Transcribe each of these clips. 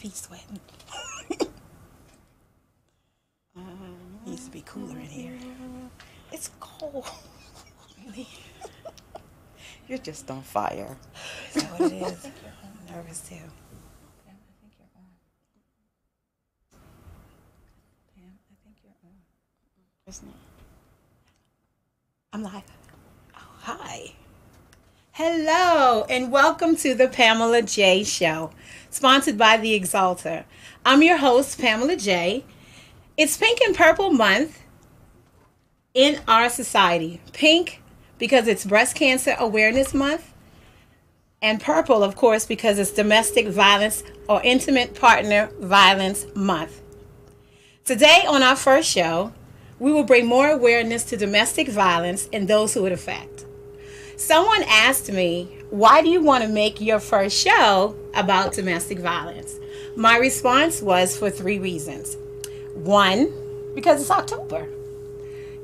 feet sweating. Needs to be cooler in here. It's cold. Really? You're just on fire. Is that what it is? I'm nervous too. Pam, I think you're on. Pam, I think you're on. It's not. I'm live. Oh, hi. Hello, and welcome to the Pamela J Show, sponsored by theXalter. I'm your host, Pamela J. It's Pink and Purple Month in our society. Pink because it's Breast Cancer Awareness Month, and purple, of course, because it's Domestic Violence or Intimate Partner Violence Month. Today on our first show, we will bring more awareness to domestic violence and those who it affects. Someone asked me, why do you want to make your first show about domestic violence? My response was for 3 reasons. 1, because it's October.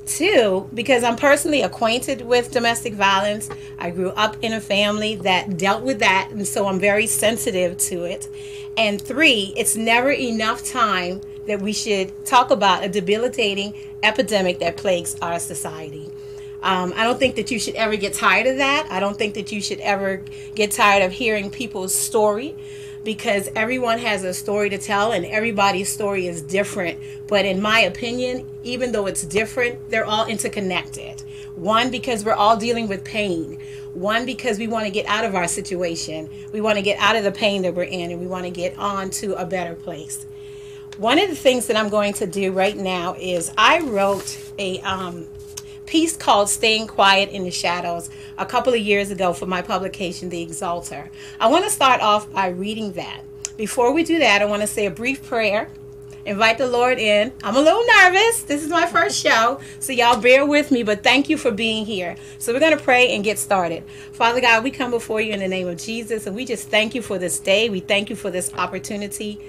2, because I'm personally acquainted with domestic violence. I grew up in a family that dealt with that, and so I'm very sensitive to it. And 3, it's never enough time that we should talk about a debilitating epidemic that plagues our society. I don't think that you should ever get tired of that. I don't think that you should ever get tired of hearing people's story, because everyone has a story to tell and everybody's story is different. But in my opinion, even though it's different, they're all interconnected. 1, because we're all dealing with pain. 1, because we want to get out of our situation. We want to get out of the pain that we're in, and we want to get on to a better place. One of the things that I'm going to do right now is I wrote a piece called Staying Quiet in the Shadows a couple of years ago for my publication, theXalter. I want to start off by reading that. Before we do that, I want to say a brief prayer, invite the Lord in. I'm a little nervous. This is my first show, so y'all bear with me, but thank you for being here. So we're going to pray and get started. Father God, we come before you in the name of Jesus, and we just thank you for this day. We thank you for this opportunity.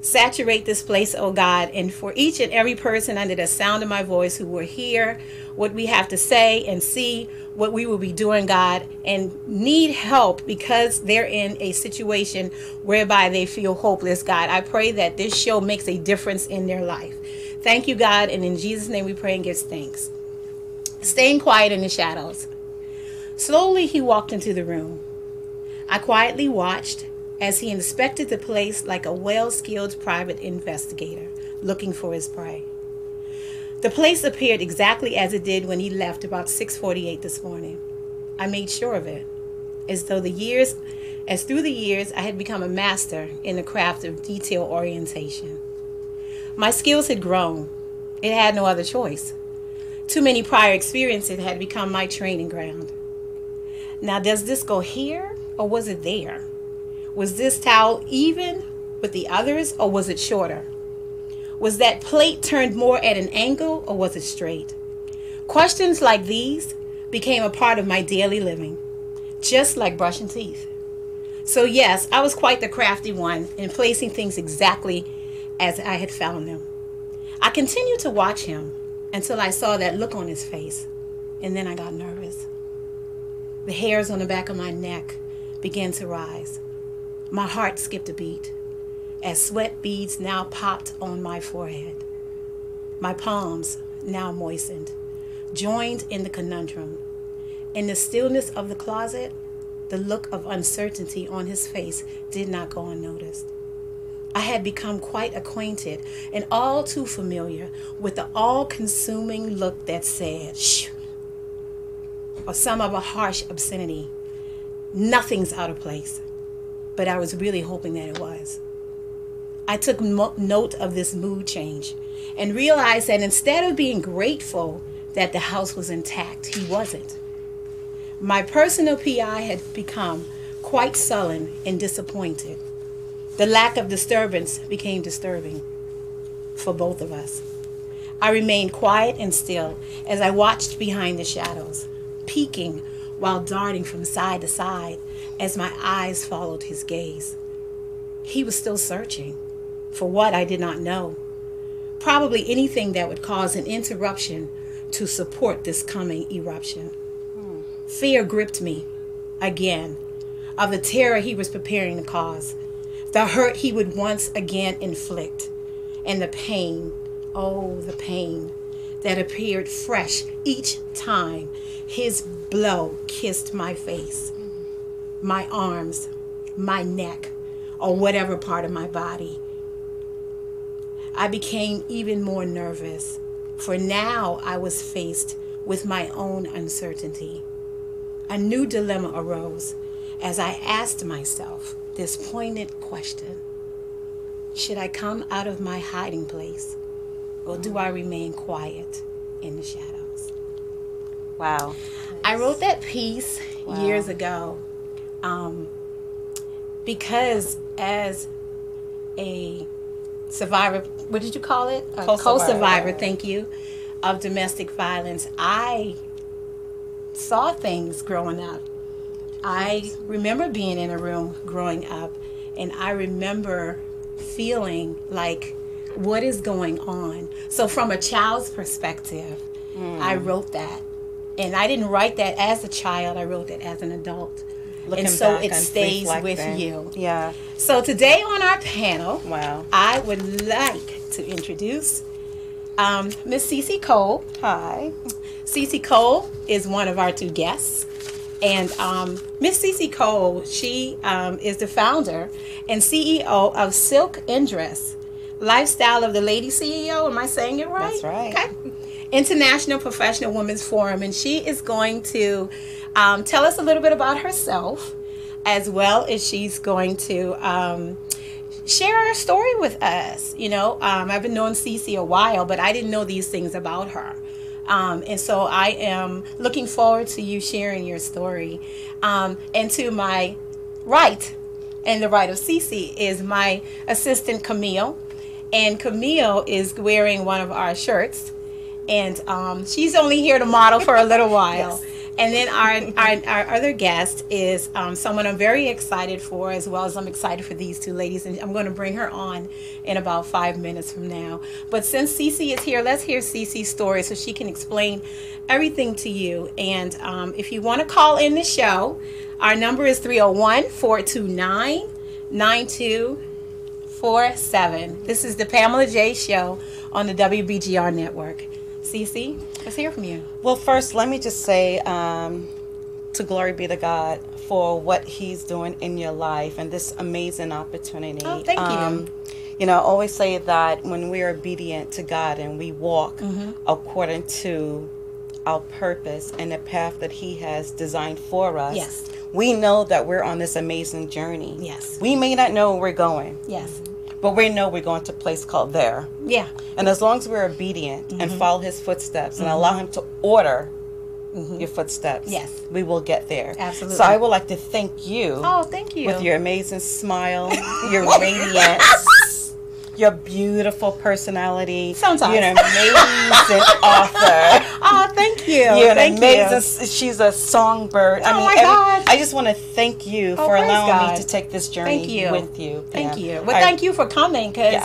Saturate this place, oh God, and for each and every person under the sound of my voice who will hear what we have to say and see what we will be doing, God, and need help because they're in a situation whereby they feel hopeless, God. I pray that this show makes a difference in their life. Thank you, God, and in Jesus' name we pray and give thanks. Staying quiet in the shadows. Slowly he walked into the room. I quietly watched as he inspected the place like a well-skilled private investigator looking for his prey. The place appeared exactly as it did when he left about 6:48 this morning. I made sure of it, as through the years I had become a master in the craft of detail orientation. My skills had grown. It had no other choice. Too many prior experiences had become my training ground. Now, does this go here or was it there? Was this towel even with the others, or was it shorter? Was that plate turned more at an angle, or was it straight? Questions like these became a part of my daily living, just like brushing teeth. So yes, I was quite the crafty one in placing things exactly as I had found them. I continued to watch him until I saw that look on his face, and then I got nervous. The hairs on the back of my neck began to rise. My heart skipped a beat as sweat beads now popped on my forehead. My palms, now moistened, joined in the conundrum. In the stillness of the closet, the look of uncertainty on his face did not go unnoticed. I had become quite acquainted and all too familiar with the all-consuming look that said, shh, or some of a harsh obscenity. Nothing's out of place. But I was really hoping that it was. I took note of this mood change and realized that instead of being grateful that the house was intact, he wasn't. My personal PI had become quite sullen and disappointed. The lack of disturbance became disturbing for both of us. I remained quiet and still as I watched behind the shadows, peeking while darting from side to side as my eyes followed his gaze. He was still searching for what I did not know. Probably anything that would cause an interruption to support this coming eruption. Fear gripped me again of the terror he was preparing to cause. the hurt he would once again inflict, and the pain, oh, the pain that appeared fresh each time his blow kissed my face, my arms, my neck, or whatever part of my body. I became even more nervous, for now I was faced with my own uncertainty. A new dilemma arose as I asked myself this poignant question: should I come out of my hiding place, or do I remain quiet in the shadows? Wow. I wrote that piece years ago because as a survivor, what did you call it? A co-survivor, thank you, of domestic violence, I saw things growing up. I remember being in a room growing up, and I remember feeling like, what is going on? So from a child's perspective, I wrote that. And I didn't write that as a child, I wrote that as an adult. Looking and so back it and stays with reflecting. you. Yeah. So today on our panel, Wow. I would like to introduce Miss Cece Cole. Hi. Cece Cole is one of our two guests. And Miss Cece Cole, she is the founder and CEO of Silk and Dress, Lifestyle of the Lady CEO. Am I saying it right? That's right. Okay. International Professional Women's Forum. And she is going to tell us a little bit about herself, as well as she's going to share her story with us. You know, I've been knowing Cece a while, but I didn't know these things about her. And so I am looking forward to you sharing your story. And to my right, and the right of Cece, is my assistant Camille. And Camille is wearing one of our shirts. And she's only here to model for a little while. Yes. And then our other guest is someone I'm very excited for, as well as I'm excited for these two ladies. And I'm going to bring her on in about 5 minutes from now. But since Cece is here, let's hear Cece's story so she can explain everything to you. And if you want to call in the show, our number is 301-429-9247. This is the Pamela J Show on the WBGR network. Cece, let's hear from you. Well, first, let me just say to glory be to God for what He's doing in your life and this amazing opportunity. Oh, thank you. You know, I always say that when we're obedient to God and we walk according to our purpose and the path that He has designed for us, yes, we know that we're on this amazing journey. Yes. We may not know where we're going. Yes. But we know we're going to a place called there. Yeah. And as long as we're obedient and follow His footsteps and allow Him to order your footsteps, yes, we will get there. Absolutely. So I would like to thank you. Oh, thank you. With your amazing smile, your radiance, your beautiful personality. Sometimes. You're an amazing author. Oh, thank you. You're an thank amazing. you. She's a songbird. Oh, my God. I just want to thank you for allowing me to take this journey with you. Thank you. Well, thank you for coming, because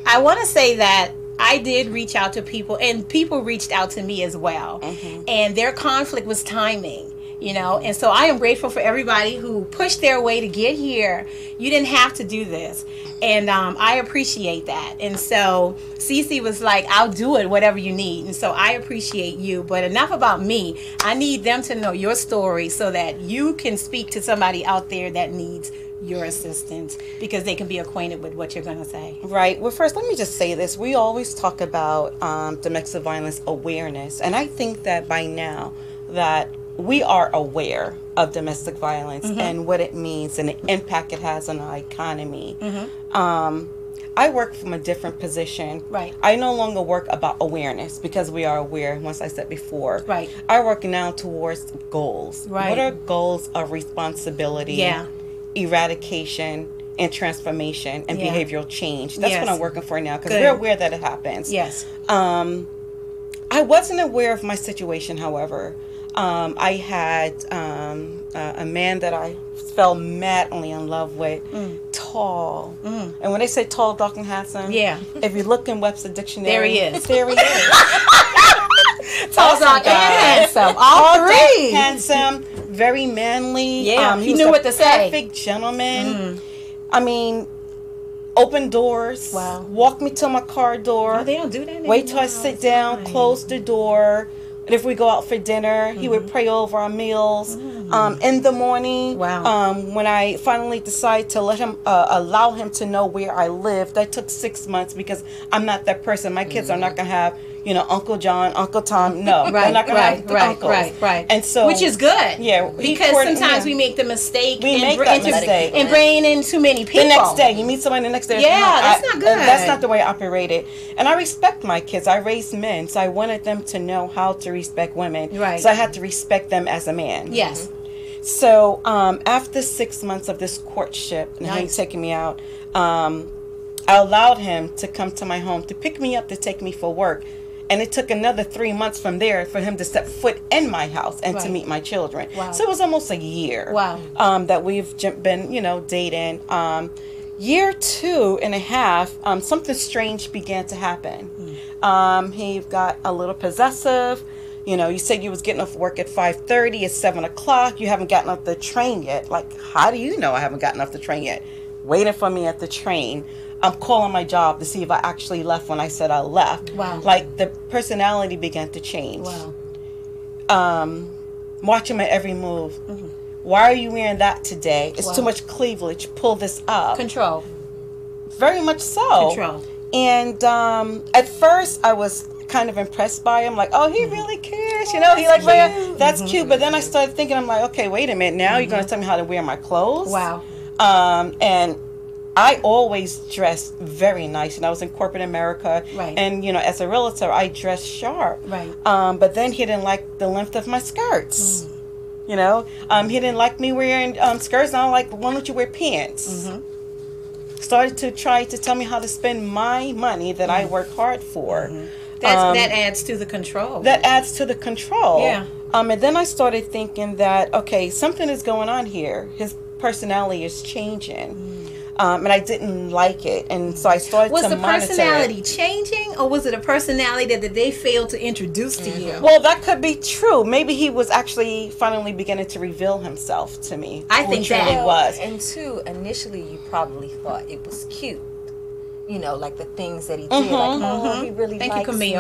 I want to say that I did reach out to people, and people reached out to me as well. And their conflict was timing. You know, and so I am grateful for everybody who pushed their way to get here. You didn't have to do this. And I appreciate that. And so Cece was like, I'll do it, whatever you need. And so I appreciate you. But enough about me. I need them to know your story so that you can speak to somebody out there that needs your assistance, because they can be acquainted with what you're going to say. Right. Well, first, let me just say this. We always talk about domestic violence awareness. And I think that by now that we are aware of domestic violence and what it means and the impact it has on our economy. I work from a different position. Right. I no longer work about awareness, because we are aware, once I said before. Right. I work now towards goals. Right. What are goals of responsibility, eradication, and transformation and behavioral change? That's what I'm working for now, because we're aware that it happens. Yes. I wasn't aware of my situation, however. I had a man that I fell madly in love with, tall. And when they say tall, dark, and handsome, if you look in Webster Dictionary, there he is. There he is. Tall, dark, and handsome. All three. Handsome, very manly. Yeah, he knew what to say. Perfect gentleman. I mean, open doors, Wow. walk me to my car door. Oh, they don't do that anymore. Wait till I sit down, Right. close the door. And if we go out for dinner, he would pray over our meals. In the morning, Wow. when I finally decided to let him, allow him to know where I lived, that took 6 months because I'm not that person. My kids are not going to have, Uncle John, Uncle Tom. No, they're not going to have the uncles. Right. And so, which is good. Yeah, because sometimes we make the mistake and bringing in too many people. The next day, you meet somebody the next day. Yeah, that's not good. That's not the way I operated. And I respect my kids. I raised men, so I wanted them to know how to respect women. Right. So I had to respect them as a man. Yes. So after 6 months of this courtship and him taking me out, I allowed him to come to my home to pick me up to take me for work. And it took another 3 months from there for him to step foot in my house and to meet my children. Wow. So it was almost a year that we've been, dating. Year 2.5, something strange began to happen. He got a little possessive. You said you was getting off work at 5:30. It's 7 o'clock. You haven't gotten off the train yet. Like, how do you know I haven't gotten off the train yet? Waiting for me at the train. I'm calling my job to see if I actually left when I said I left. Wow. Like, the personality began to change. Wow. Watching my every move. Why are you wearing that today? It's too much cleavage. Pull this up. Control. Very much so. Control. And at first, I was kind of impressed by him. Like, oh, he really cares. He like, that's cute. But then I started thinking, I'm like, okay, wait a minute. Now you're going to tell me how to wear my clothes? Wow. And I always dressed very nice, and I was in corporate America. Right. And as a realtor, I dressed sharp. Right. But then he didn't like the length of my skirts. He didn't like me wearing skirts. And I'm like, why don't you wear pants? Started to try to tell me how to spend my money that I work hard for. That adds to the control. That adds to the control. Yeah. And then I started thinking that, okay, something is going on here. His personality is changing. And I didn't like it. And so I started to monitor it. Was the personality changing, or was it a personality that they failed to introduce to you? Well, that could be true. Maybe he was actually finally beginning to reveal himself to me. I think that he was. And two, initially you probably thought it was cute. Like the things that he did. Like, oh, he really likes me. You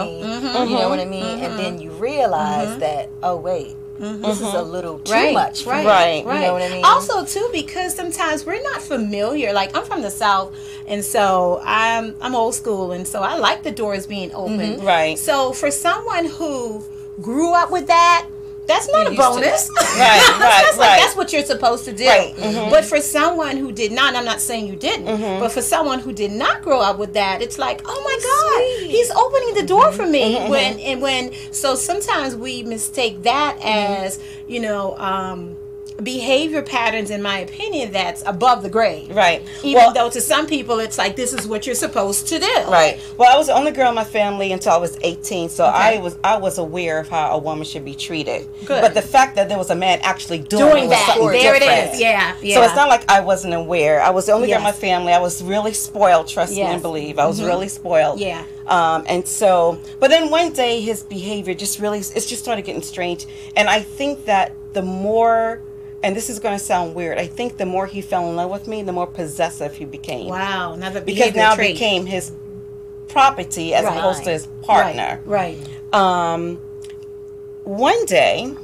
know what I mean? And then you realize that, oh, wait. This is a little too much for me. Right. You know what I mean? Also, too, because sometimes we're not familiar. Like, I'm from the South, and so I'm old school, and so I like the doors being open. Right. So for someone who grew up with that, that's not a bonus. That's what you're supposed to do. Right. But for someone who did not, and I'm not saying you didn't, but for someone who did not grow up with that, it's like, oh my God, he's opening the door for me. So sometimes we mistake that as, behavior patterns, in my opinion, that's above the grade. Right. Even though to some people it's like, this is what you're supposed to do. Right. Well, I was the only girl in my family until I was 18, so I was aware of how a woman should be treated. Good. But the fact that there was a man actually doing that, something there different. it is. Yeah. So it's not like I wasn't aware. I was the only girl in my family. I was really spoiled, trust me and believe. I was really spoiled. Yeah. And so, but then one day his behavior it just started getting strange. And I think that the more, and this is going to sound weird, I think the more he fell in love with me, the more possessive he became. Wow, another behavior because now trait. became his property as opposed to his partner. Right. One day,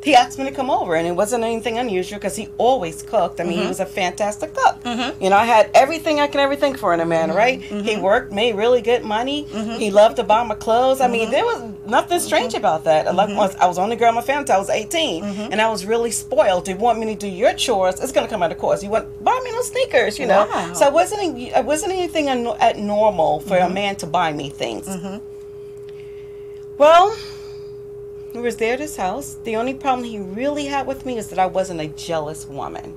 he asked me to come over, and it wasn't anything unusual because he always cooked. I mean, he was a fantastic cook. I had everything I can ever think for in a man, right? He worked, made really good money. He loved to buy my clothes. I mean, there was nothing strange about that. I was the only girl in my family until I was 18, and I was really spoiled. If you want me to do your chores, it's going to come out of course. You want buy me no sneakers, you know? Wow. So I wasn't anything abnormal for a man to buy me things. Well, he was there at his house. The only problem he really had with me is that I wasn't a jealous woman.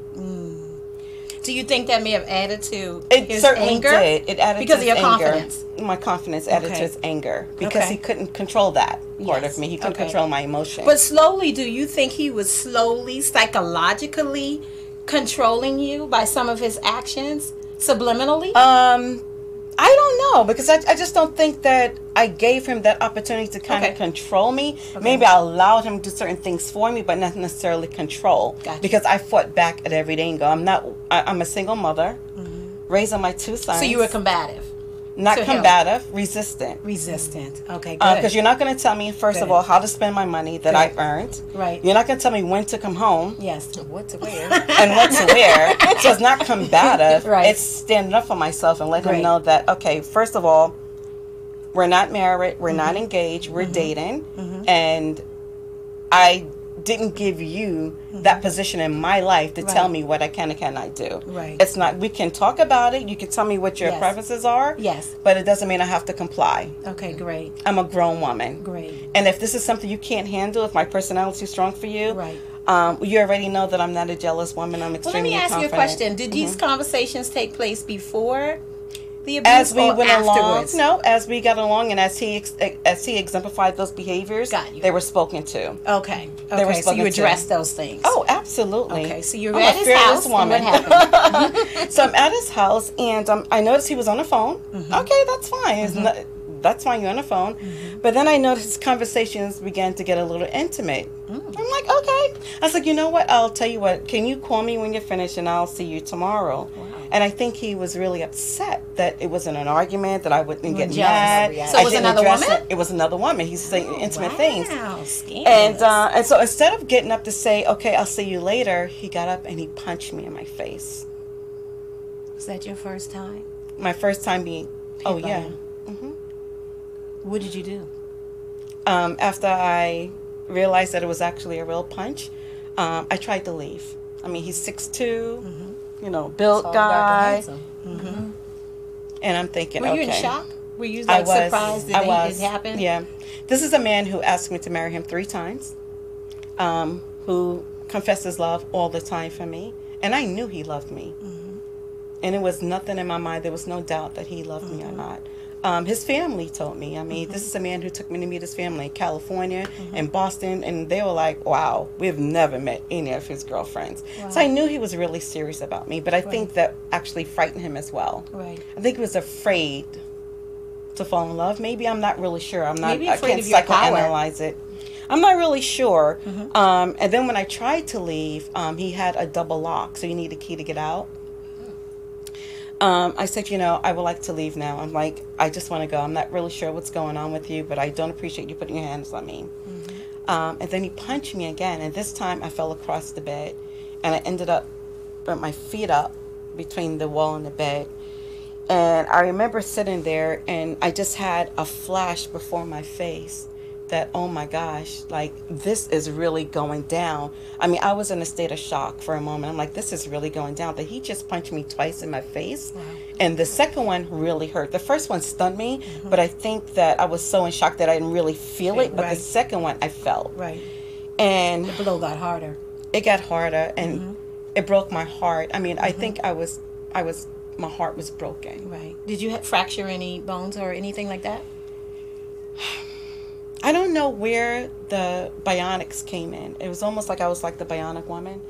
Do you think that may have added to It his certainly anger? did. It added because to his of your anger. confidence. My confidence added to his anger because he couldn't control that part of me. He couldn't control my emotions. But slowly, do you think he was slowly, psychologically controlling you by some of his actions, subliminally? I don't know, because I just don't think that I gave him that opportunity to kind of control me. Maybe I allowed him to do certain things for me, but not necessarily control. Gotcha. Because I fought back at every angle. I'm a single mother. raising my 2 sons. So you were combative. Not combative, resistant. Resistant. Okay, good. Because you're not going to tell me, first of all, how to spend my money that I've earned. Right. You're not going to tell me when to come home. Yes. What to wear. And what to wear. So it's not combative. Right. It's standing up for myself and letting him know that, okay, first of all, we're not married. We're not engaged. We're dating. And I didn't give you that position in my life to tell me what I can and cannot do. Right. It's not, we can talk about it. You can tell me what your preferences are. Yes. But it doesn't mean I have to comply. Okay, great. I'm a grown woman. Great. And if this is something you can't handle, if my personality is strong for you, you already know that I'm not a jealous woman. I'm extremely confident. Let me ask you a question. Did these conversations take place before the abuse as we went afterwards? along? No, as we got along and as he exemplified those behaviors, they were spoken to. Okay. Okay, so you addressed those things. Oh, absolutely. Okay, so you're at his house, woman. and what happened? So I'm at his house, and I noticed he was on the phone. Okay, that's fine. That's fine, you're on the phone. But then I noticed his conversations began to get a little intimate. I'm like, okay. I was like, you know what? I'll tell you what. Can you call me when you're finished, and I'll see you tomorrow. Wow. And I think he was really upset that it wasn't an argument, that I wouldn't get mad. So it was another woman? It was another woman. He's saying intimate things. Scandalous. And so instead of getting up to say, okay, I'll see you later, he got up and he punched me in my face. Was that your first time? My first time being, oh yeah. What did you do? After I realized that it was actually a real punch, I tried to leave. I mean, he's 6'2", built guy. And I'm thinking, Were you in shock? Were you surprised that it happened? Yeah. This is a man who asked me to marry him 3 times, who confesses love all the time for me. And I knew he loved me. And it was nothing in my mind. There was no doubt that he loved me or not. His family told me. I mean, this is a man who took me to meet his family in California and Boston, and they were like, wow, we've never met any of his girlfriends. Wow. So I knew he was really serious about me, but I think that actually frightened him as well. Right. I think he was afraid to fall in love. Maybe, I'm not really sure. I can't psychoanalyze it. I'm not really sure. And then when I tried to leave, he had a double lock, so you need a key to get out. I said, I would like to leave now. I'm like, I just want to go. I'm not really sure what's going on with you, but I don't appreciate you putting your hands on me. And then he punched me again. And this time I fell across the bed. And I ended up with my feet up between the wall and the bed. And I remember sitting there and I just had a flash before my face that, oh my gosh, like, this is really going down. I mean, I was in a state of shock for a moment. I'm like, this is really going down. That he just punched me twice in my face. Wow. And the second one really hurt. The first one stunned me, but I think that I was so in shock that I didn't really feel it. But the second one I felt. Right. And the blow got harder. It got harder, and it broke my heart. I mean, I think my heart was broken. Right. Did you fracture any bones or anything like that? I don't know where the bionics came in. It was almost like I was like the bionic woman.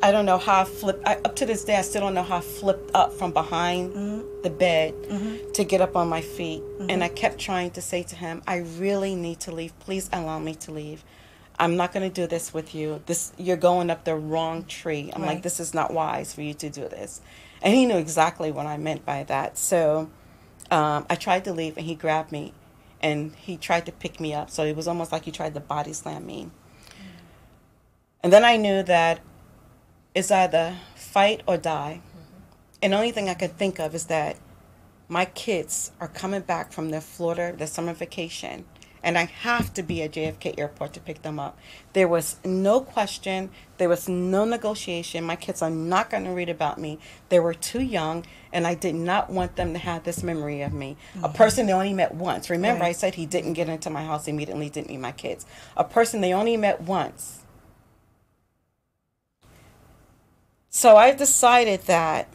I don't know how I flipped. Up to this day, I still don't know how I flipped up from behind the bed to get up on my feet. And I kept trying to say to him, I really need to leave. Please allow me to leave. I'm not going to do this with you. You're going up the wrong tree. I'm like, this is not wise for you to do this. And he knew exactly what I meant by that. So I tried to leave, and he grabbed me. And he tried to pick me up. So it was almost like he tried to body slam me. And then I knew that it's either fight or die. And the only thing I could think of is that my kids are coming back from their summer vacation. And I have to be at JFK Airport to pick them up. There was no question. There was no negotiation. My kids are not going to read about me. They were too young, and I did not want them to have this memory of me. A person they only met once. Remember, I said he didn't get into my house immediately, didn't meet my kids. A person they only met once. So I decided that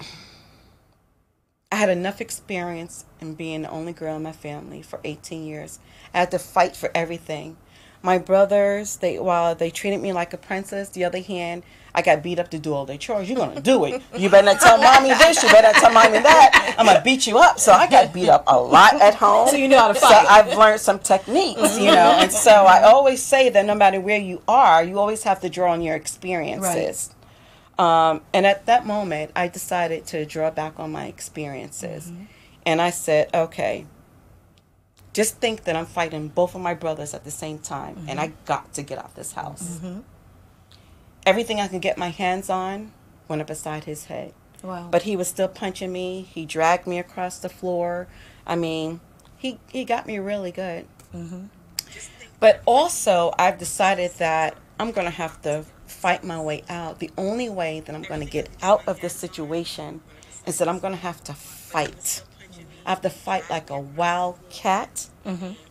I had enough experience in being the only girl in my family for 18 years. I had to fight for everything. My brothers, while they treated me like a princess, the other hand, I got beat up to do all their chores. You're going to do it. You better not tell mommy this. You better not tell mommy that. I'm going to beat you up. So I got beat up a lot at home. So you know how to fight. So I've learned some techniques, And so I always say that no matter where you are, you always have to draw on your experiences. And at that moment, I decided to draw back on my experiences. And I said, okay, just think that I'm fighting both of my brothers at the same time, and I got to get out this house. Everything I could get my hands on went up beside his head. Wow. But he was still punching me. He dragged me across the floor. I mean, he got me really good. But also, I've decided that I'm going to have to fight my way out. The only way that I'm going to get out of this situation is that I'm going to have to fight. I have to fight like a wild cat.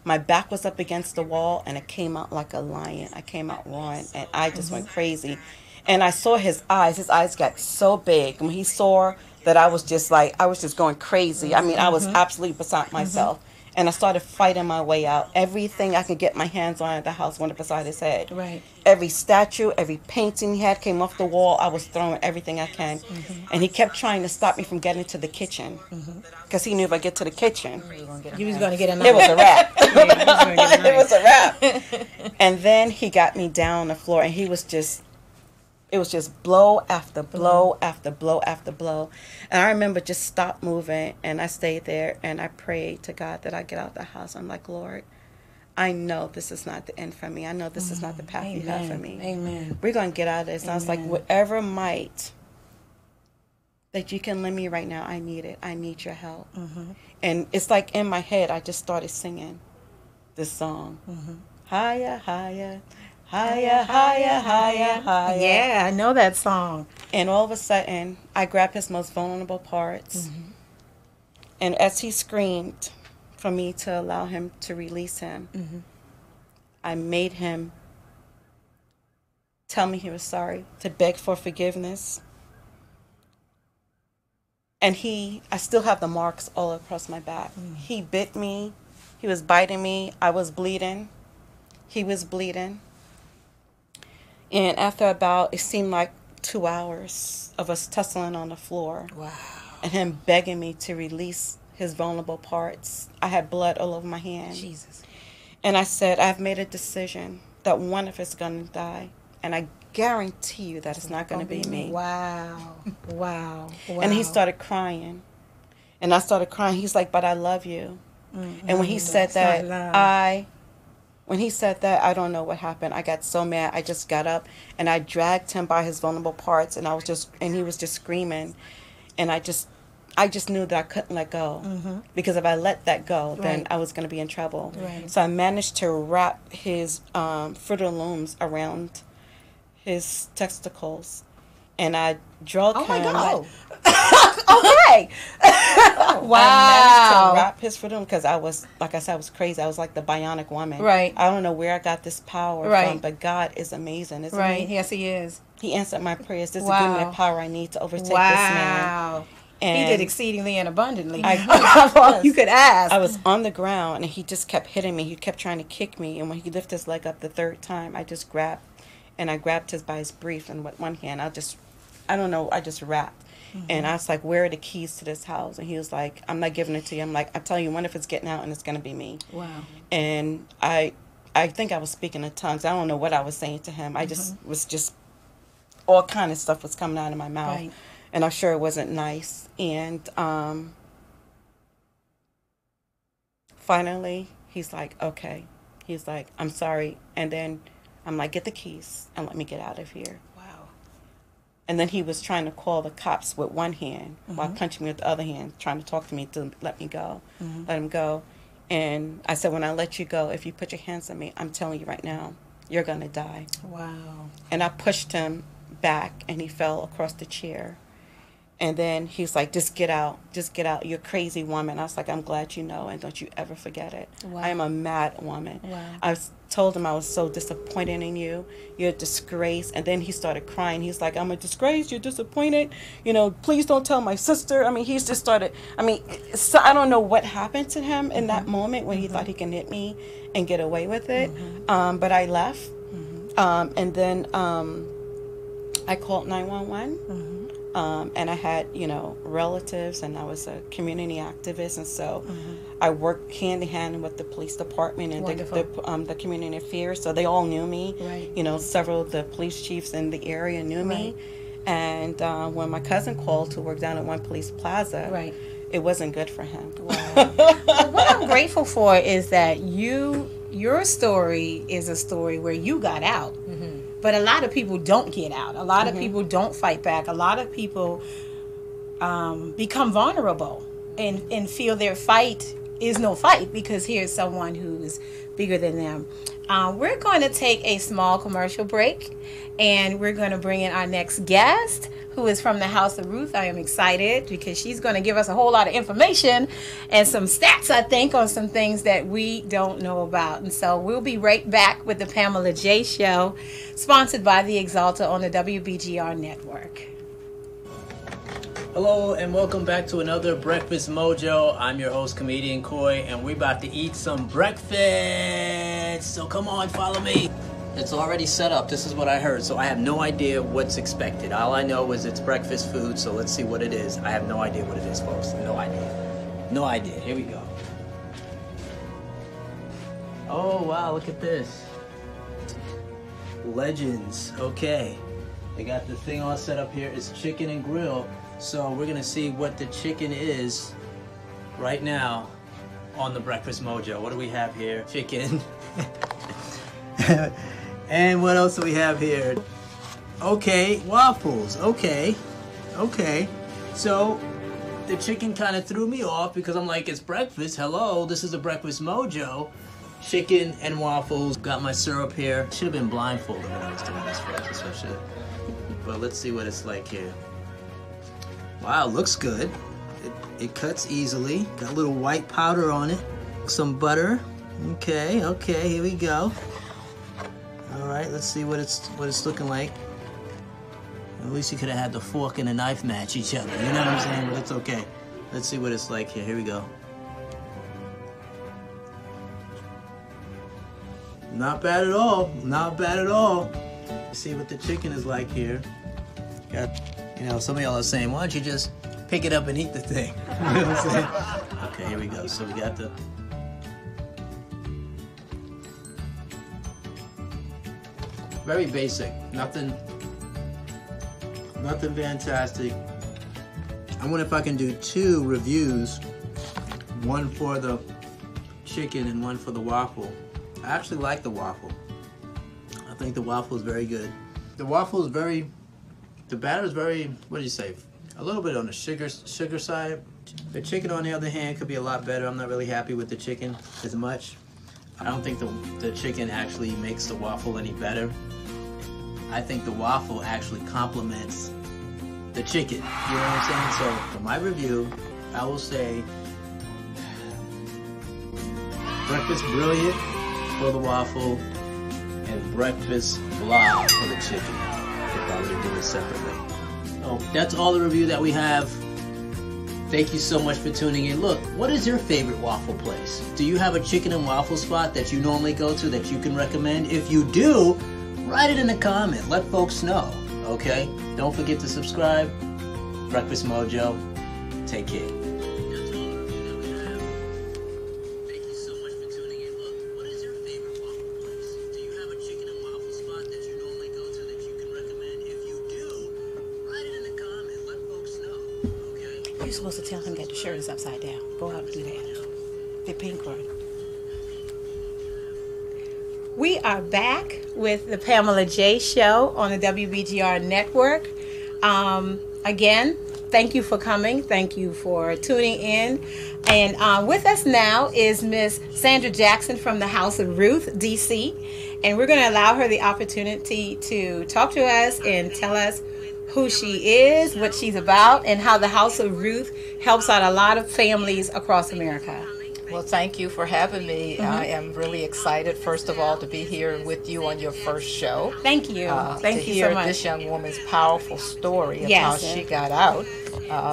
My back was up against the wall, and it came out like a lion. I came out roaring, and I just went crazy. And I saw his eyes. His eyes got so big. When he saw that I was just going crazy. I mean, I was absolutely beside myself. And I started fighting my way out. Everything I could get my hands on at the house went up beside his head. Right. Every statue, every painting he had came off the wall. I was throwing everything I can. And he kept trying to stop me from getting to the kitchen. Because he knew if I get to the kitchen, he was going to get a knife. it was a wrap. It was a wrap. And then he got me down on the floor, and he was just... It was just blow after blow after blow after blow. And I remember just stopped moving, and I stayed there, and I prayed to God that I get out of the house. I'm like, Lord, I know this is not the end for me. I know this is not the path you have for me. Amen. We're going to get out of this. And I was like, whatever might that you can lend me right now, I need it. I need your help. And it's like in my head, I just started singing this song. Higher, higher. Higher, higher, higher, higher. Yeah, I know that song. And all of a sudden, I grabbed his most vulnerable parts. And as he screamed for me to allow him to release him, I made him tell me he was sorry, to beg for forgiveness. And I still have the marks all across my back. He bit me. He was biting me. I was bleeding. He was bleeding. And after it seemed like 2 hours of us tussling on the floor. Wow. And him begging me to release his vulnerable parts. I had blood all over my hand. Jesus. And I said, I've made a decision that one of us is going to die. And I guarantee you that it's not going to be me. Wow. Wow. Wow. And he started crying. And I started crying. He's like, but I love you. And when he said that, When he said that, I don't know what happened. I got so mad. I just got up and I dragged him by his vulnerable parts, and he was just screaming, and I just knew that I couldn't let go, because if I let that go, then I was going to be in trouble. Right. So I managed to wrap his Fruit of the Looms around his testicles, and I drug him. Oh my God. Okay. Wow. I managed to wrap his Fruit of the Looms because I was, like I said, I was crazy. I was like the bionic woman. Right. I don't know where I got this power from, but God is amazing, isn't he? Right. Yes, he is. He answered my prayers. This is giving me the power I need to overtake this man. Wow. And he did exceedingly and abundantly. All you could ask. I was on the ground, and he just kept hitting me. He kept trying to kick me. And when he lifted his leg up the third time, I just grabbed his by his brief, and with one hand, I just rapped. And I was like, where are the keys to this house? And he was like, I'm not giving it to you. I'm like, I'm telling you, one of it's getting out, and it's going to be me. Wow. And I think I was speaking in tongues. I don't know what I was saying to him. I just all kind of stuff was coming out of my mouth. Right. And I'm sure it wasn't nice. And finally, he's like, okay. He's like, I'm sorry. And then I'm like, get the keys and let me get out of here. Wow. And then he was trying to call the cops with one hand while punching me with the other hand, trying to talk to me to let me go, let him go. And I said, when I let you go, if you put your hands on me, I'm telling you right now, you're going to die. Wow. And I pushed him back, and he fell across the chair. And then he's like, just get out, you're a crazy woman. I was like, I'm glad you know, and don't you ever forget it. Wow. I am a mad woman. Wow. I told him I was so disappointed in you. You're a disgrace. And then he started crying. He's like, I'm a disgrace, you're disappointed. You know, please don't tell my sister. I mean, he's just started, so I don't know what happened to him in that moment when he thought he can hit me and get away with it. But I left. And then I called 911. And I had, relatives, and I was a community activist, and so I worked hand in hand with the police department and the community affairs. So they all knew me. Right. Several of the police chiefs in the area knew me, And when my cousin called to work down at One Police Plaza, Right. it wasn't good for him. Wow. Well, what I'm grateful for is that your story is a story where you got out. Mm-hmm. But a lot of people don't get out. A lot of people don't fight back. A lot of people become vulnerable and feel their fight is no fight because here's someone who is bigger than them. We're going to take a small commercial break, and we're going to bring in our next guest, who is from the House of Ruth. I am excited because she's going to give us a whole lot of information and some stats, I think, on some things that we don't know about. And so we'll be right back with the Pamela J Show, sponsored by theXalter on the WBGR network. Hello and welcome back to another Breakfast Mojo. I'm your host, comedian Coy, and we're about to eat some breakfast. So come on, follow me. It's already set up. This is what I heard, so I have no idea what's expected. All I know is it's breakfast food, so let's see what it is. I have no idea what it is, folks. No idea. No idea. Here we go. Oh, wow, look at this. Legends. Okay. They got the thing all set up here. It's chicken and grill. So we're gonna see what the chicken is right now on the Breakfast Mojo. What do we have here? Chicken. And what else do we have here? Okay, waffles. Okay. So the chicken kind of threw me off because I'm like, it's breakfast. Hello, this is a Breakfast Mojo. Chicken and waffles. Got my syrup here. Should have been blindfolded when I was doing this breakfast. So I should. But let's see what it's like here. Wow, looks good. It cuts easily. Got a little white powder on it. Some butter. Okay, here we go. All right, let's see what it's looking like. At least you could have had the fork and the knife match each other. You know what I'm saying? But it's okay. Let's see what it's like here. Here we go. Not bad at all. Not bad at all. Let's see what the chicken is like here. Got, you know, some of y'all are saying, why don't you just pick it up and eat the thing? You know what I'm saying? Okay, here we go. So we got the... Very basic. Nothing fantastic. I wonder if I can do 2 reviews. One for the chicken and one for the waffle. I actually like the waffle. I think the waffle is very good. The waffle is very... The batter is very, what do you say? A little bit on the sugar side. The chicken, on the other hand, could be a lot better. I'm not really happy with the chicken as much. I don't think the chicken actually makes the waffle any better. I think the waffle actually complements the chicken. You know what I'm saying? So for my review, I will say breakfast brilliant for the waffle and breakfast blah for the chicken. If I were to do it separately. So that's all the review that we have. Thank you so much for tuning in. Look, what is your favorite waffle place? Do you have a chicken and waffle spot that you normally go to that you can recommend? If you do, write it in the comment. Let folks know, okay? Don't forget to subscribe. Breakfast Mojo. Take care. You're supposed to tell him that the shirt is upside down. Go out and do that. The pink one. We are back with the Pamela J Show on the WBGR network. Again, thank you for coming. Thank you for tuning in. And with us now is Miss Sandra Jackson from the House of Ruth, DC. And we're going to allow her the opportunity to talk to us and tell us who she is, what she's about, and how the House of Ruth helps out a lot of families across America. Well, thank you for having me. Mm-hmm. I am really excited, first of all, to be here with you on your first show. Thank you. Thank you hear so much. This young woman's powerful story of how she got out,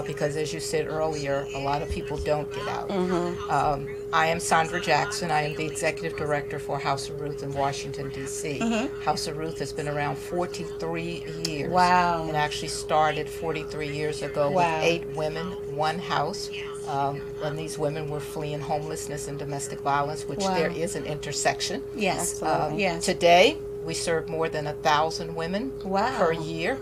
because as you said earlier, a lot of people don't get out. Mm-hmm. I am Sandra Jackson. I am the executive director for House of Ruth in Washington, D.C. Mm-hmm. House of Ruth has been around 43 years. Wow. And actually started 43 years ago with 8 women, 1 house. And these women were fleeing homelessness and domestic violence, which there is an intersection. Yes. Today, we serve more than 1,000 women per year.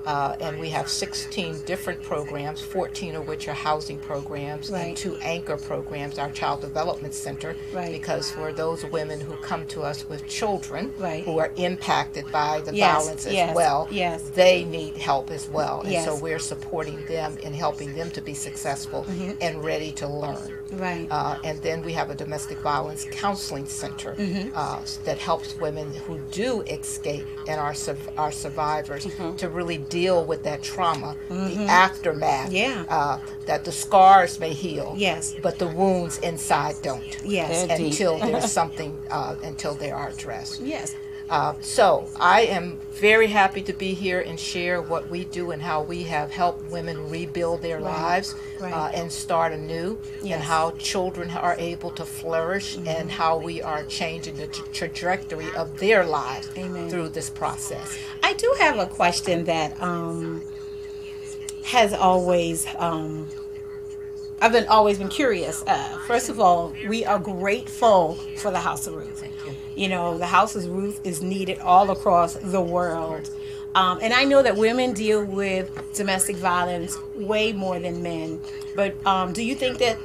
And we have 16 different programs, 14 of which are housing programs, and 2 anchor programs, our Child Development Center, because for those women who come to us with children who are impacted by the violence as well, they need help as well. And so we're supporting them and helping them to be successful and ready to learn. And then we have a domestic violence counseling center that helps women who do escape and are survivors to really deal with that trauma, the aftermath, that the scars may heal, but the wounds inside don't, until there's something, until they are addressed. So I am very happy to be here and share what we do and how we have helped women rebuild their lives and start anew, and how children are able to flourish, and how we are changing the trajectory of their lives through this process. I do have a question that has always I've always been curious. First of all, we are grateful for the House of Ruth. Thank you. You know, the House of Ruth is needed all across the world. And I know that women deal with domestic violence way more than men. But do you think that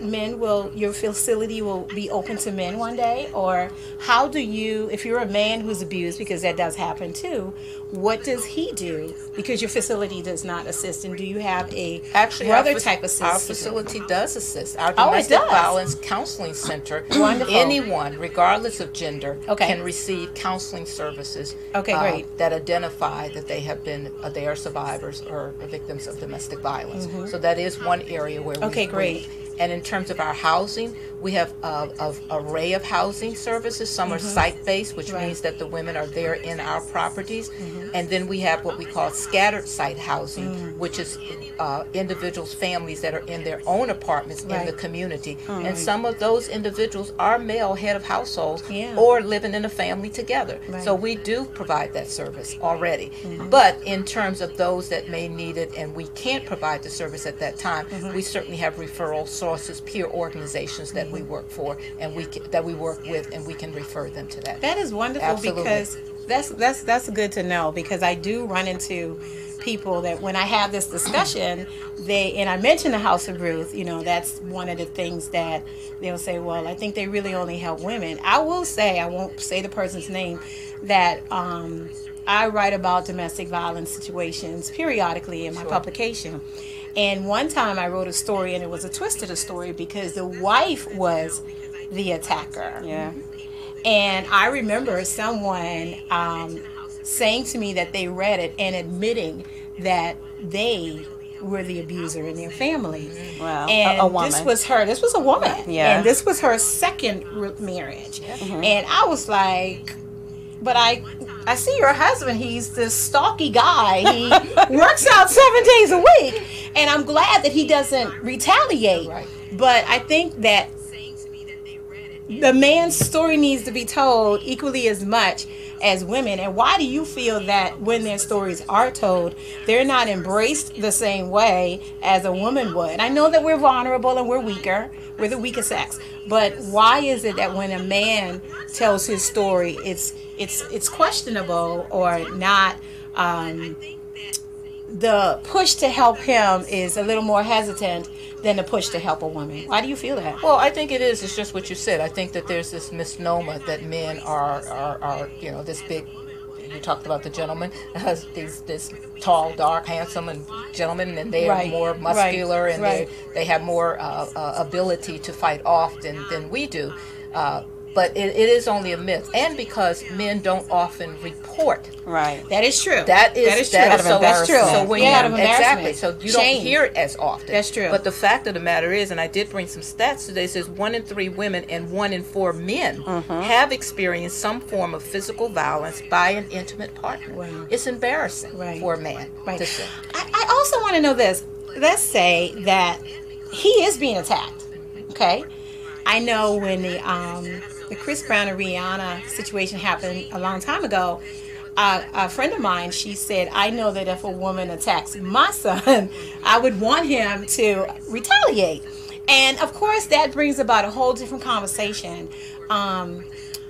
your facility will be open to men one day? Or how do you, if you're a man who's abused, because that does happen too, what does he do? Because your facility does not assist. And do you have a brother type assist? Our facility does assist. Our domestic violence counseling center, anyone, regardless of gender, can receive counseling services that identify that they are survivors or victims of domestic violence. So that is one area where great. And in terms of our housing, we have an array of housing services. Some are site-based, which means that the women are there in our properties. And then we have what we call scattered site housing, which is individuals, families that are in their own apartments in the community. And some of those individuals are male head of households or living in a family together. So we do provide that service already. But in terms of those that may need it and we can't provide the service at that time, we certainly have referral sources, peer organizations that we work for and that we work with, and we can refer them to that. That is wonderful. Because that's good to know, because I do run into people that when I have this discussion, and I mention the House of Ruth, you know, that's one of the things that they'll say, well, I think they really only help women. I will say, I won't say the person's name, that I write about domestic violence situations periodically in my publication. And one time I wrote a story, and it was a twist to the story because the wife was the attacker. And I remember someone saying to me that they read it and admitting that they were the abuser in their family. Wow. And a woman. This was a woman. And this was her second marriage. And I was like, but I see your husband, he's this stalky guy. He works out 7 days a week. And I'm glad that he doesn't retaliate. But I think that the man's story needs to be told equally as much as women. And why do you feel that when their stories are told, they're not embraced the same way as a woman would? I know that we're vulnerable and we're weaker. We're the weaker sex. But why is it that when a man tells his story, it's questionable or not? The push to help him is a little more hesitant than the push to help a woman. Why do you feel that? Well, I think it is. It's just what you said. I think that there's this misnomer that men are you know, this big. You talked about the gentleman, this tall, dark, handsome, and gentleman, and they are more muscular, and they have more ability to fight off than we do. But it is only a myth, and because men don't often report. That is true. That is true. That's true. So when exactly, so you don't hear it as often. That's true. But the fact of the matter is, and I did bring some stats today, says 1 in 3 women and 1 in 4 men have experienced some form of physical violence by an intimate partner. It's embarrassing for a man to say. I also want to know this. Let's say that he is being attacked. Okay, I know when the Chris Brown and Rihanna situation happened a long time ago, a friend of mine, she said, I know that if a woman attacks my son, I would want him to retaliate. And of course, that brings about a whole different conversation.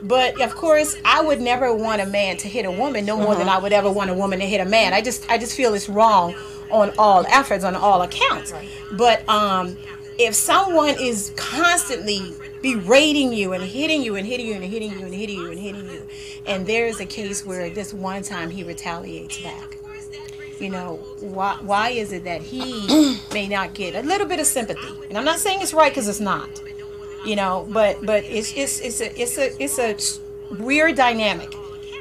But of course, I would never want a man to hit a woman no more than I would ever want a woman to hit a man. I just feel it's wrong on all efforts, on all accounts. But if someone is constantly berating you and hitting you and hitting you and hitting you and hitting you and hitting you, and there's a case where this one time he retaliates back, you know, why is it that he may not get a little bit of sympathy? And I'm not saying it's right, because it's not, you know, but it's a weird dynamic